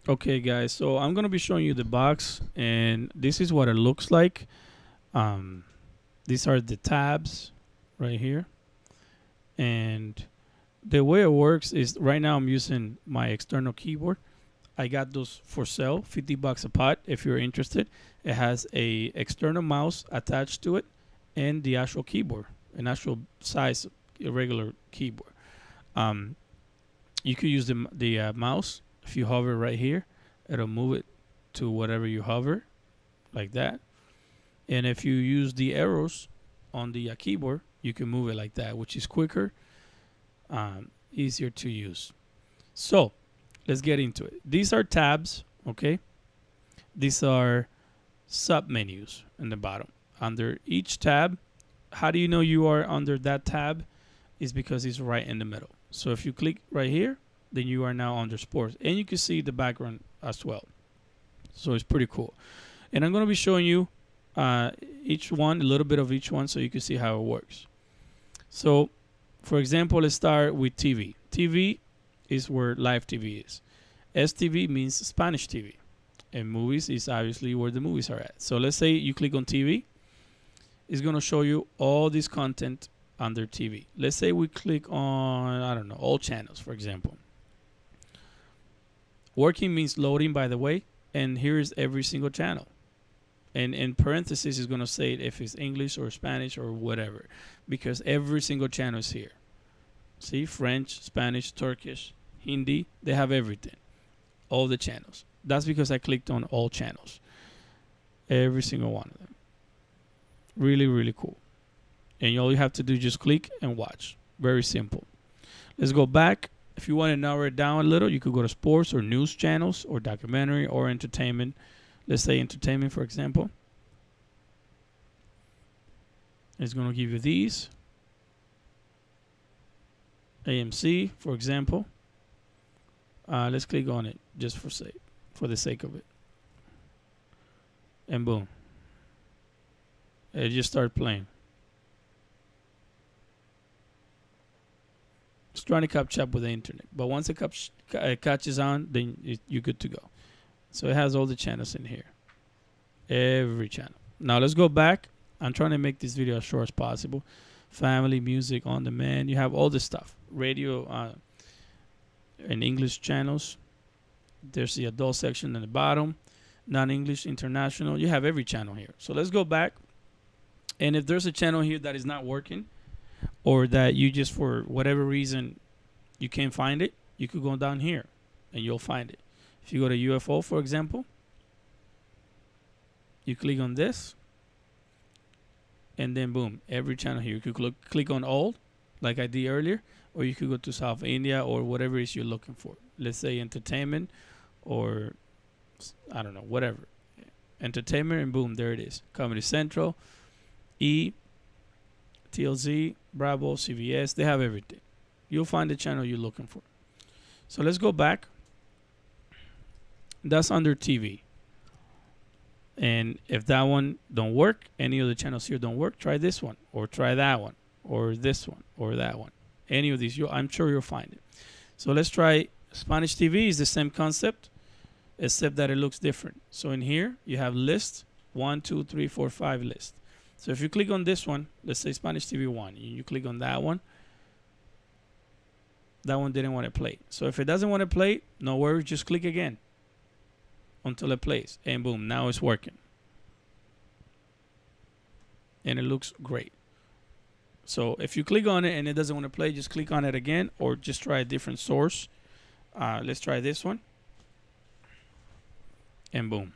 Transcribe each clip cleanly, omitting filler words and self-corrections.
Okay, guys, so I'm gonna be showing you the box, and this is what it looks like. Um, these are the tabs right here, and the way it works is right now I'm using my external keyboard. I got those for sale, 50 bucks a pot. If you're interested, it has a external mouse attached to it, and the actual keyboard, an actual size, irregular keyboard. Um, you could use the mouse. If you hover right here, it'll move it to whatever you hover, like that. And if you use the arrows on the keyboard, you can move it like that, which is quicker, easier to use. So let's get into it. These are tabs, okay? These are sub menus in the bottom. Under each tab, how do you know you are under that tab? Is because it's right in the middle. So if you click right here, then you are now under sports, and you can see the background as well. So it's pretty cool. And I'm going to be showing you each one, a little bit of each one, so you can see how it works. So for example, let's start with TV. TV is where live TV is. STV means Spanish TV, and movies is obviously where the movies are at. So let's say you click on TV, it's going to show you all this content under TV. Let's say we click on, I don't know, all channels, for example. Working means loading, by the way, and here's every single channel. And in parentheses is going to say if it's English or Spanish or whatever, because every single channel is here. See, French, Spanish, Turkish, Hindi, they have everything, all the channels. That's because I clicked on all channels, every single one of them. Really, really cool. And all you have to do is just click and watch. Very simple. Let's go back. If you want to narrow it down a little, you could go to sports or news channels or documentary or entertainment. Let's say entertainment, for example. It's going to give you these. AMC, for example. Let's click on it just for the sake of it. And boom. It just started playing. It's trying to catch up with the internet. But once it catches on, then you're good to go. So it has all the channels in here. Every channel. Now let's go back. I'm trying to make this video as short as possible. Family, music, on demand. You have all this stuff. Radio and English channels. There's the adult section in the bottom. Non-English, international. You have every channel here. So let's go back. And if there's a channel here that is not working, or that you just for whatever reason you can't find it, you could go down here and you'll find it. If you go to UFO, for example, you click on this, and then boom, every channel here. You could click on all, like I did earlier, or you could go to South India or whatever it is you're looking for. Let's say entertainment, or I don't know, whatever. Entertainment, and boom, there it is. Comedy Central, E, TLZ, Bravo, CBS, they have everything. You'll find the channel you're looking for. So let's go back. That's under TV. And if that one don't work, any of the channels here don't work, try this one, or try that one, or this one, or that one. Any of these, I'm sure you'll find it. So let's try Spanish TV. Is the same concept, except that it looks different. So in here, you have list, 1, 2, 3, 4, 5 list. So if you click on this one, let's say Spanish TV 1, and you click on that one didn't want to play. So if it doesn't want to play, no worries, just click again until it plays, and boom, now it's working. And it looks great. So if you click on it and it doesn't want to play, just click on it again, or just try a different source. Let's try this one. And boom.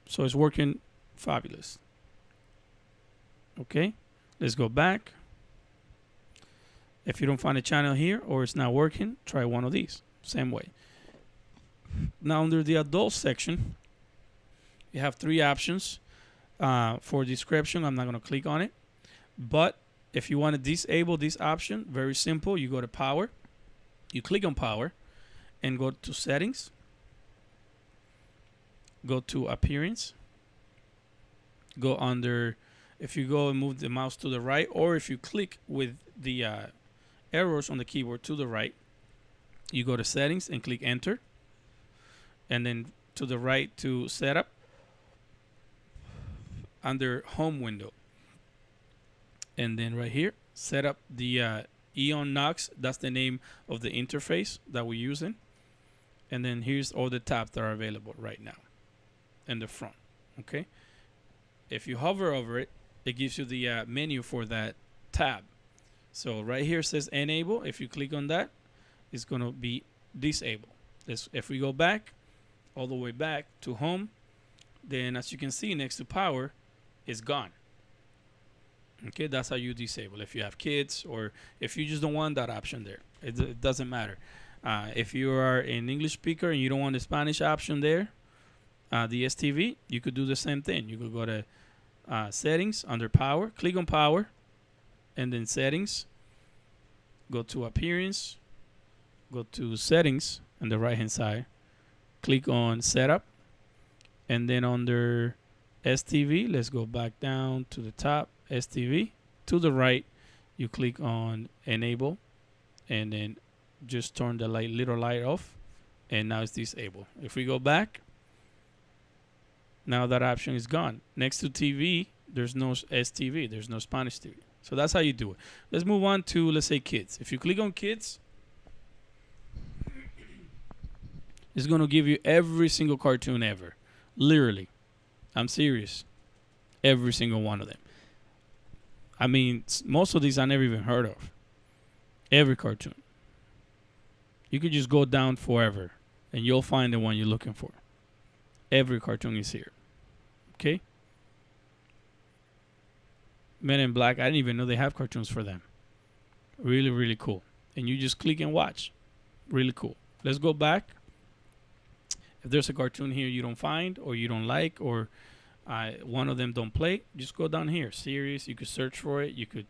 So it's working fabulous. Okay, let's go back. If you don't find a channel here or it's not working, try one of these. Same way. Now under the adult section, you have 3 options for description. I'm not going to click on it. But if you want to disable this option, very simple. You go to power. You click on power and go to settings. Go to appearance. Go under, if you go and move the mouse to the right, or if you click with the arrows on the keyboard to the right, You go to settings and click enter, and then to the right to setup under home window, and then right here set up the Eon Knox. That's the name of the interface that we're using. And then here's all the tabs that are available right now in the front. Okay, if you hover over it, it gives you the menu for that tab. So right here says enable. If you click on that, it's going to be disabled. If we go back, all the way back to home, then as you can see next to power, it's gone. Okay, that's how you disable. If you have kids, or if you just don't want that option there, it doesn't matter. If you are an English speaker and you don't want the Spanish option there, the STV, you could do the same thing. You could go to settings under power, click on power, and then settings, go to appearance, go to settings on the right hand side, click on setup, and then under STV, let's go back down to the top, STV, to the right, you click on enable, and then just turn the little light off, and now it's disabled. If we go back, now that option is gone. Next to TV, there's no STV, there's no Spanish TV. So that's how you do it. Let's move on to, let's say, kids. If you click on kids, it's going to give you every single cartoon ever. Literally. I'm serious. Every single one of them. I mean, most of these I never even heard of. Every cartoon. You could just go down forever and you'll find the one you're looking for. Every cartoon is here. Okay? Men in Black, I didn't even know they have cartoons for them. Really, really cool. And you just click and watch. Really cool. Let's go back. If there's a cartoon here you don't find, or you don't like, or one of them don't play, just go down here. Series, you could search for it. You could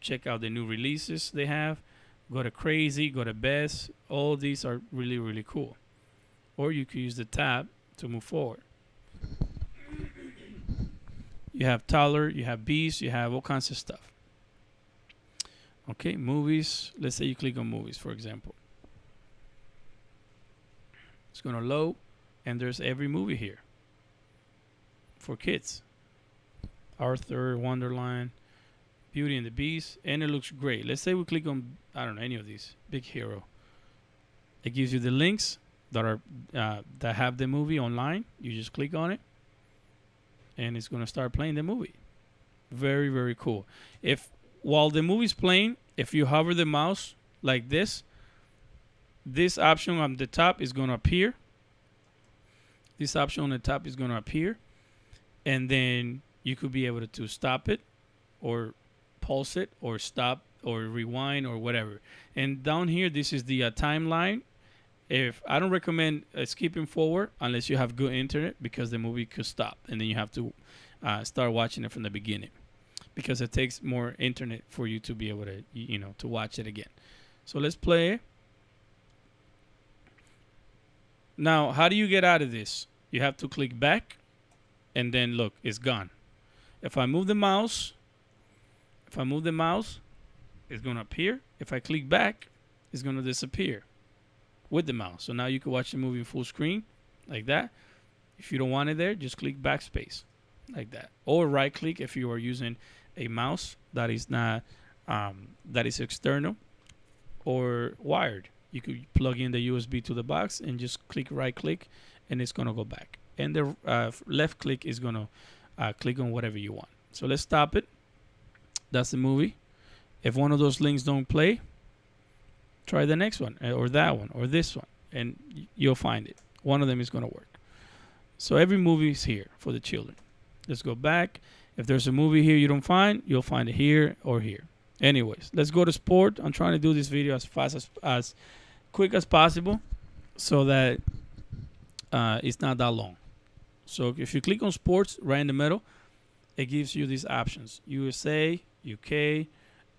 check out the new releases they have. Go to Crazy, go to Best. All these are really, really cool. Or you could use the tab to move forward. You have Toddler, you have Beast, you have all kinds of stuff. Okay, movies. Let's say you click on movies, for example. It's going to load, and there's every movie here for kids. Arthur, Wonderland, Beauty and the Beast, and it looks great. Let's say we click on, I don't know, any of these. Big Hero. It gives you the links that are that have the movie online. You just click on it, and it's going to start playing the movie. Very, very cool. If while the movie's playing, if you hover the mouse like this option on the top is going to appear. This option on the top is going to appear, and then you could be able to stop it, or pause it, or stop, or rewind, or whatever. And down here, this is the timeline. If I don't recommend skipping forward unless you have good internet, because the movie could stop, and then you have to start watching it from the beginning, because it takes more internet for you to be able to, to watch it again. So let's play it. Now, how do you get out of this? You have to click back, and then look, it's gone. If I move the mouse, it's going to appear. If I click back, it's going to disappear with the mouse. So now you can watch the movie full screen like that. If you don't want it there, just click backspace like that, or right click if you are using a mouse that is not that is external or wired. You could plug in the USB to the box and just click right click, and it's going to go back. And the left click is going to click on whatever you want. So let's stop it. That's the movie. If one of those links don't play, try the next one, or that one, or this one, and you'll find it. One of them is going to work. So every movie is here for the children. Let's go back. If there's a movie here you don't find, you'll find it here or here. Anyways, let's go to sport. I'm trying to do this video as fast as quick as possible, so that it's not that long. So if you click on sports right in the middle, it gives you these options: USA, UK,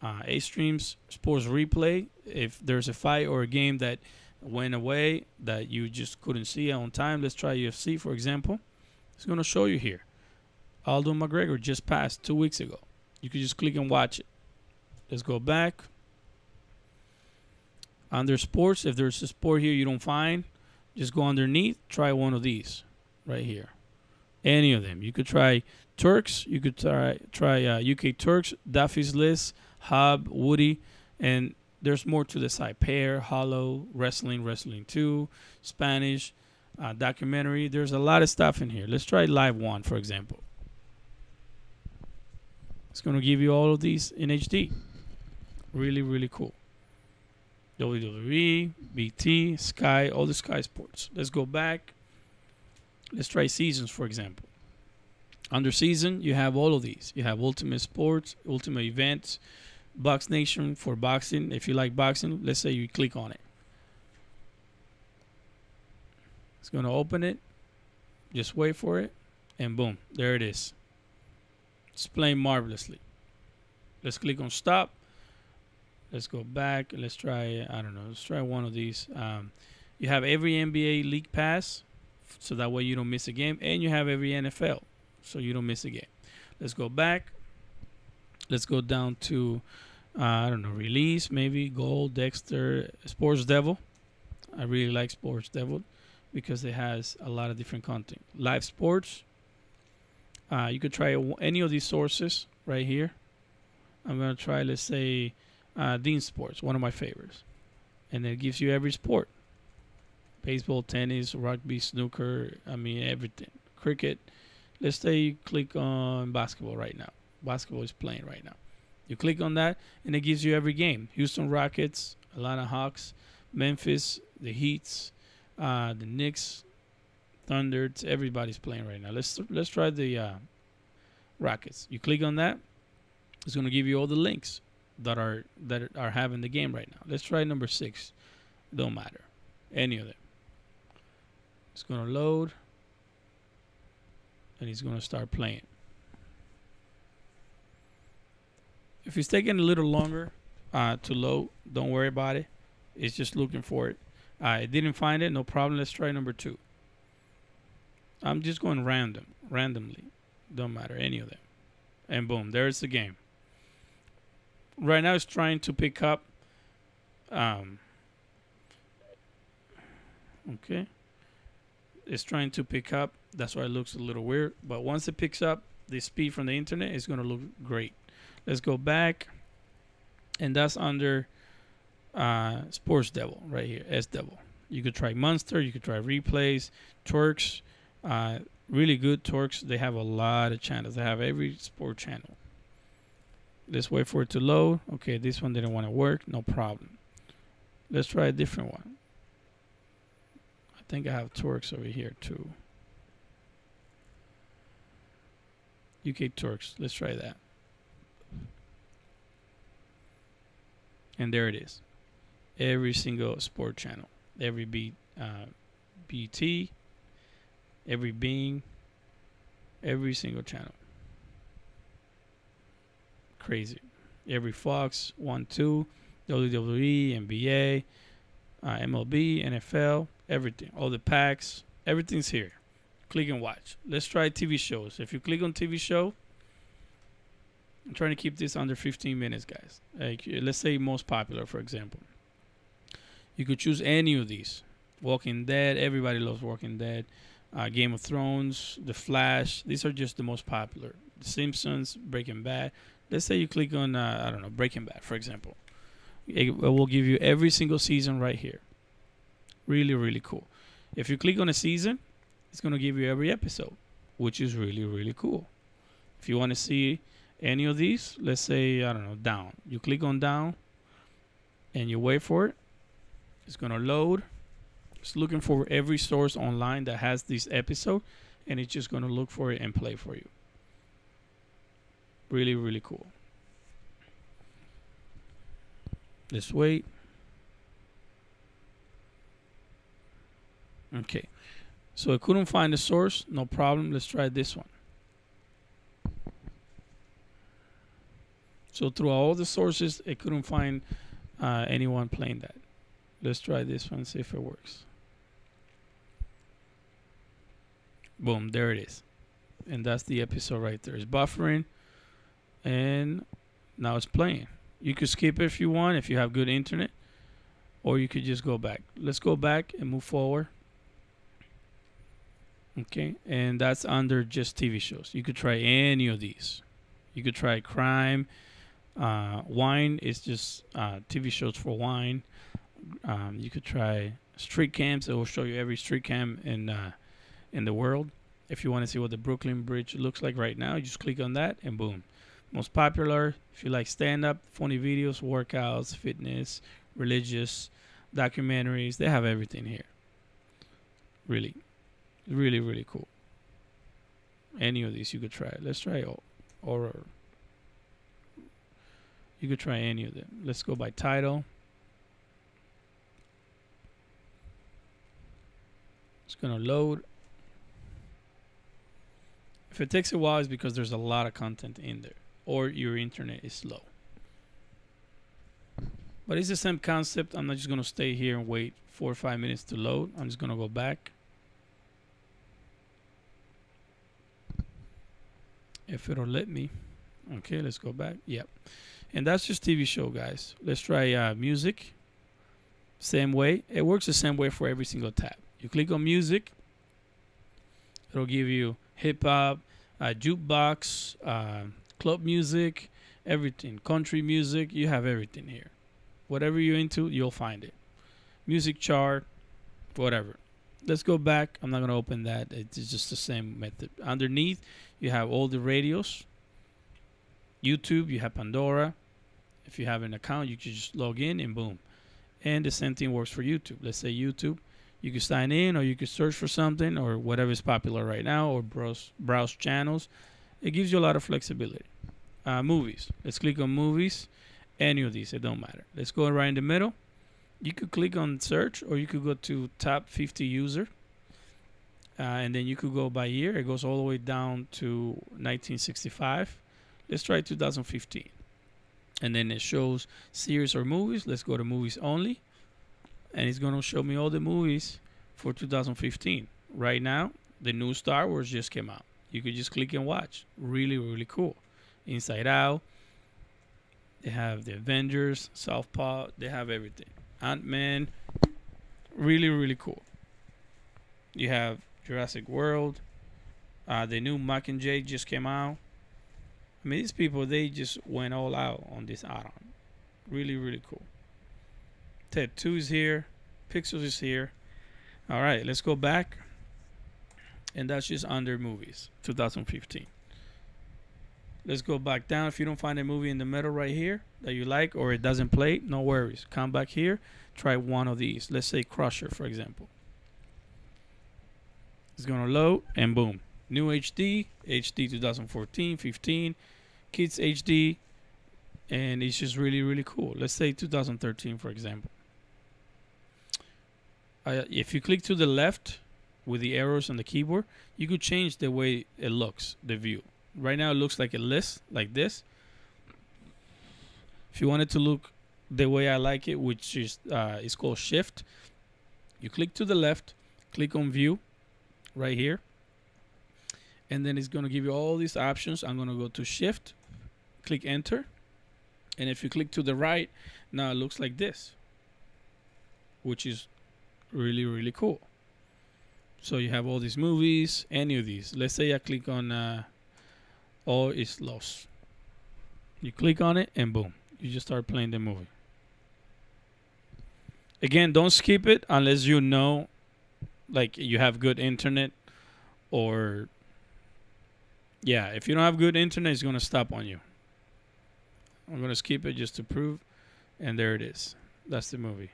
A streams, sports replay. If there's a fight or a game that went away that you just couldn't see on time, let's try UFC, for example. It's going to show you here. Aldo McGregor just passed 2 weeks ago. You could just click and watch it. Let's go back. Under sports, if there's a sport here you don't find, just go underneath, try one of these right here. Any of them. You could try Turks, you could try UK Turks, Daffy's List, Hub, Woody, and there's more to the side. Pair, Hollow, Wrestling, Wrestling 2, Spanish, documentary. There's a lot of stuff in here. Let's try Live 1, for example. It's going to give you all of these in HD. Really, really cool. WWE, BT, Sky, all the Sky Sports. Let's go back. Let's try seasons, for example. Under season, you have all of these. You have Ultimate Sports, Ultimate Events, Box Nation for boxing. If you like boxing, let's say you click on it. It's going to open it. Just wait for it. And boom, there it is. It's playing marvelously. Let's click on stop. Let's go back. Let's try, I don't know, let's try one of these. You have every NBA League Pass, so that way you don't miss a game. And you have every NFL, so you don't miss a game. Let's go back. Let's go down to, I don't know, release, maybe, Gold, Dexter, Sports Devil. I really like Sports Devil because it has a lot of different content. Live Sports. You could try any of these sources right here. I'm going to try, let's say, Dean Sports, one of my favorites. And it gives you every sport. Baseball, tennis, rugby, snooker, I mean, everything. Cricket. Let's say you click on basketball right now. Basketball is playing right now. You click on that, and it gives you every game. Houston Rockets, Atlanta Hawks, Memphis, the Heats, the Knicks, Thunder. Everybody's playing right now. Let's try the Rockets. You click on that. It's going to give you all the links that are having the game right now. Let's try number 6. Don't matter. Any of them. It's going to load. And he's going to start playing. If it's taking a little longer to load, don't worry about it. It's just looking for it. I didn't find it. No problem. Let's try number 2. I'm just going randomly. Don't matter. Any of them. And boom. There's the game. Right now it's trying to pick up. Okay. It's trying to pick up. That's why it looks a little weird. But once it picks up the speed from the internet, it's going to look great. Let's go back. And that's under Sports Devil right here. S Devil. You could try Monster. You could try Replays. Twerks. Really good Twerks. They have a lot of channels. They have every sport channel. Let's wait for it to load. Okay, this one didn't want to work. No problem. Let's try a different one. I think I have Twerks over here too. UK Twerks. Let's try that. And there it is. Every single sport channel. Every BT. Every Bing. Every single channel. Crazy. Every Fox, 1, 2, WWE, NBA, MLB, NFL, everything. All the packs, everything's here. Click and watch. Let's try TV shows. If you click on TV show, I'm trying to keep this under 15 minutes, guys. Like, let's say most popular, for example. You could choose any of these. Walking Dead, everybody loves Walking Dead. Game of Thrones, The Flash. These are just the most popular. The Simpsons, Breaking Bad. Let's say you click on, I don't know, Breaking Bad, for example. It will give you every single season right here. Really, really cool. If you click on a season, it's going to give you every episode, which is really, really cool. If you want to see any of these, let's say, I don't know, Down. You click on Down, and you wait for it. It's going to load. It's looking for every source online that has this episode, and it's just going to look for it and play for you. Really, really cool. Let's wait. Okay. So I couldn't find the source. No problem. Let's try this one. So through all the sources, I couldn't find anyone playing that. Let's try this one, see if it works. Boom, there it is. And that's the episode right there. It's buffering. And now it's playing. You could skip it if you want, if you have good internet. or you could just go back. Let's go back and move forward. Okay, and that's under just TV shows. You could try any of these. You could try crime. Wine is just TV shows for wine. You could try street cams. It will show you every street cam in the world. If you want to see what the Brooklyn Bridge looks like right now, you just click on that and boom. Most popular, if you like stand-up, funny videos, workouts, fitness, religious, documentaries, they have everything here. Really, really, really cool. Any of these you could try. Let's try horror. You could try any of them. Let's go by title. It's gonna load. If it takes a while, it's because there's a lot of content in there, or your internet is slow. But it's the same concept. I'm not just gonna stay here and wait 4 or 5 minutes to load. I'm just gonna go back. If it'll let me. Okay, let's go back. Yep. And that's just TV show, guys. Let's try music. Same way. It works the same way for every single tab. You click on music. It'll give you hip hop, jukebox, club music, everything. Country music. You have everything here. Whatever you're into, you'll find it. Music chart, whatever. Let's go back. I'm not going to open that. It's just the same method. Underneath, you have all the radios. YouTube, you have Pandora. If you have an account, you can just log in and boom. And the same thing works for YouTube. Let's say YouTube. You can sign in, or you can search for something, or whatever is popular right now, or browse channels. It gives you a lot of flexibility. Movies. Let's click on movies. Any of these, it don't matter. Let's go right in the middle. You could click on search, or you could go to top 50 user. And then you could go by year. It goes all the way down to 1965. Let's try 2015. And then it shows series or movies. Let's go to movies only. And it's going to show me all the movies for 2015. Right now, the new Star Wars just came out. You could just click and watch. Really, really cool. Inside Out. They have the Avengers, Southpaw. They have everything. Ant-Man. Really, really cool. You have Jurassic World. The new Mockingjay just came out. I mean, these people, they just went all out on this add-on. Really, really cool. Ted 2 is here. Pixels is here. All right, let's go back. And that's just under movies, 2015. Let's go back down. If you don't find a movie in the middle right here that you like, or it doesn't play, no worries. Come back here. Try one of these. Let's say Crusher, for example. It's going to load, and boom. New HD, HD 2014, 15, Kids HD, and it's just really, really cool. Let's say 2013, for example. If you click to the left with the arrows on the keyboard, you could change the way it looks, the view. Right now, it looks like a list, like this. If you want it to look the way I like it, which is it's called Shift, you click to the left, click on View, right here. And then it's going to give you all these options. I'm going to go to Shift, click Enter. And if you click to the right, now it looks like this, which is really, really cool. So you have all these movies, any of these. Let's say I click on All Is Lost. You click on it and boom, you just start playing the movie. Again, don't skip it unless you know, like, you have good internet, or yeah, if you don't have good internet, it's going to stop on you. I'm going to skip it just to prove. And there it is. That's the movie.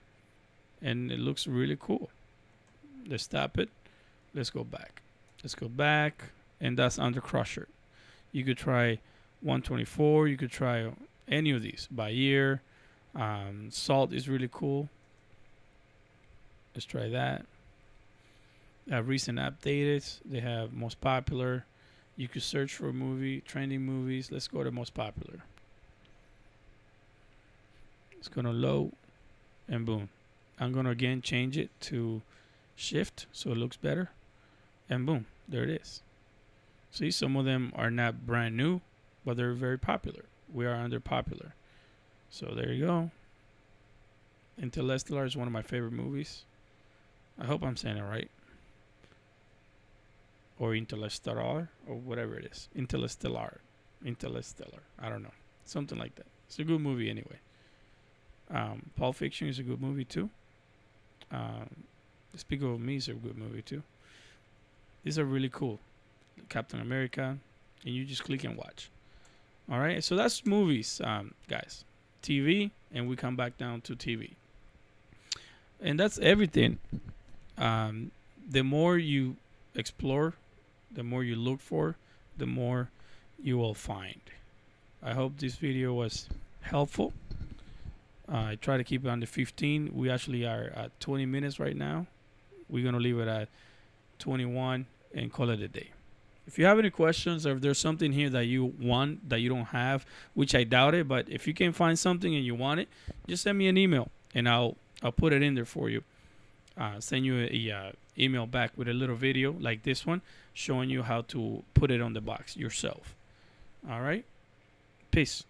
And it looks really cool. Let's stop it. Let's go back. Let's go back. And that's under Crusher. You could try 124. You could try any of these by year. Salt is really cool. Let's try that. Recent updated. They have most popular. You could search for a movie, trending movies. Let's go to most popular. It's going to load, and boom. I'm going to again change it to Shift so it looks better. And boom, there it is. See, some of them are not brand new, but they're very popular. We are under popular. So there you go. Interstellar is one of my favorite movies. I hope I'm saying it right. Or Interstellar, or whatever it is. Interstellar. I don't know. Something like that. It's a good movie anyway. Pulp Fiction is a good movie too. Speak of Me is a good movie too. These are really cool. Captain America, and you just click and watch. All right, so that's movies, guys. TV, and we come back down to TV, and that's everything. The more you explore, the more you look for, the more you will find. I hope this video was helpful. I try to keep it under 15. We actually are at 20 minutes right now. We're gonna leave it at 21 and call it a day. If you have any questions, or if there's something here that you want that you don't have, which I doubt it, but if you can find something and you want it, just send me an email and I'll put it in there for you. Send you a email back with a little video like this one showing you how to put it on the box yourself. All right, peace.